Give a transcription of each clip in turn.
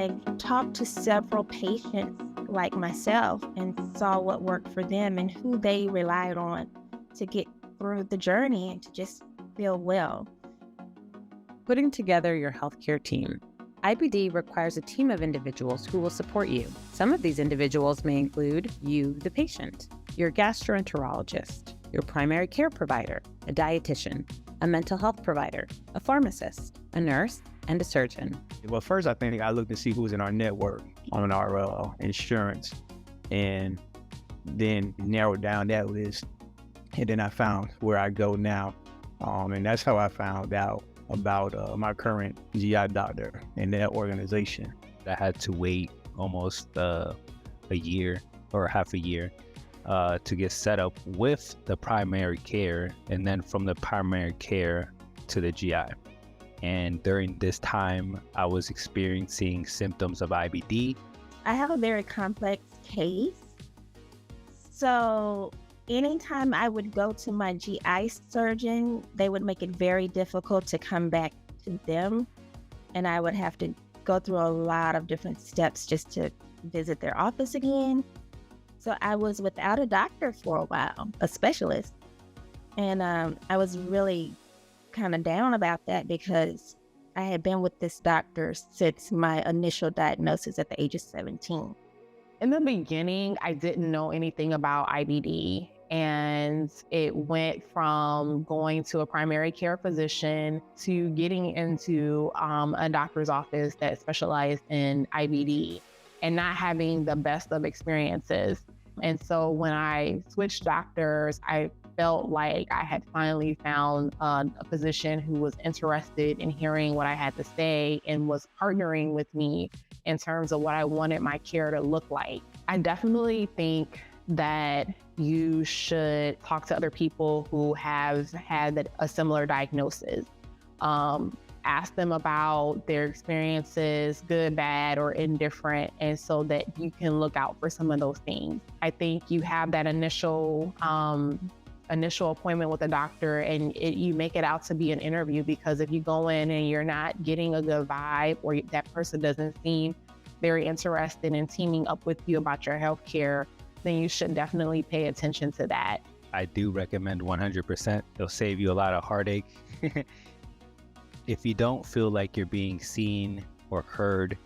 I talked to several patients like myself and saw what worked for them and who they relied on to get through the journey and to just feel well. Putting together your healthcare team. IBD requires a team of individuals who will support you. Some of these individuals may include you, the patient, your gastroenterologist, your primary care provider, a dietitian, a mental health provider, a pharmacist, a nurse, and a surgeon. Well, first, I think I looked to see who's in our network on our insurance, and then narrowed down that list. And then I found where I go now. And that's how I found out about my current GI doctor and that organization. I had to wait almost a year or half a year to get set up with the primary care, and then from the primary care to the GI. And during this time, I was experiencing symptoms of IBD. I have a very complex case. So anytime I would go to my GI surgeon, they would make it very difficult to come back to them. And I would have to go through a lot of different steps just to visit their office again. So I was without a doctor for a while, a specialist. And I was really kind of down about that because I had been with this doctor since my initial diagnosis at the age of 17. In the beginning, I didn't know anything about IBD, and it went from going to a primary care physician to getting into a doctor's office that specialized in IBD and not having the best of experiences. And so when I switched doctors, I felt like I had finally found a physician who was interested in hearing what I had to say and was partnering with me in terms of what I wanted my care to look like. I definitely think that you should talk to other people who have had a similar diagnosis. Ask them about their experiences, good, bad, or indifferent, and so that you can look out for some of those things. I think you have that initial appointment with a doctor, and you make it out to be an interview, because if you go in and you're not getting a good vibe, or that person doesn't seem very interested in teaming up with you about your healthcare, then you should definitely pay attention to that. I do recommend 100%. It'll save you a lot of heartache. If you don't feel like you're being seen or heard,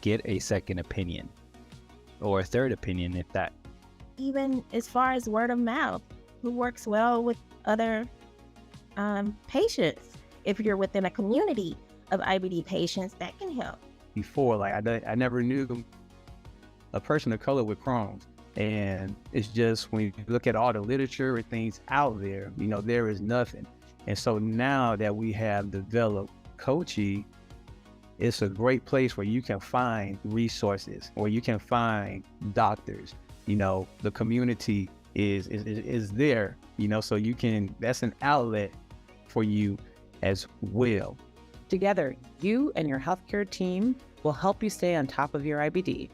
get a second opinion or a third opinion if that. Even as far as word of mouth, who works well with other patients. If you're within a community of IBD patients, that can help. Before, like I never knew a person of color with Crohn's. And it's just, when you look at all the literature and things out there, there is nothing. And so now that we have developed Coachy, it's a great place where you can find resources, or you can find doctors. The community is there, so you can, that's an outlet for you as well. Together, you and your healthcare team will help you stay on top of your IBD.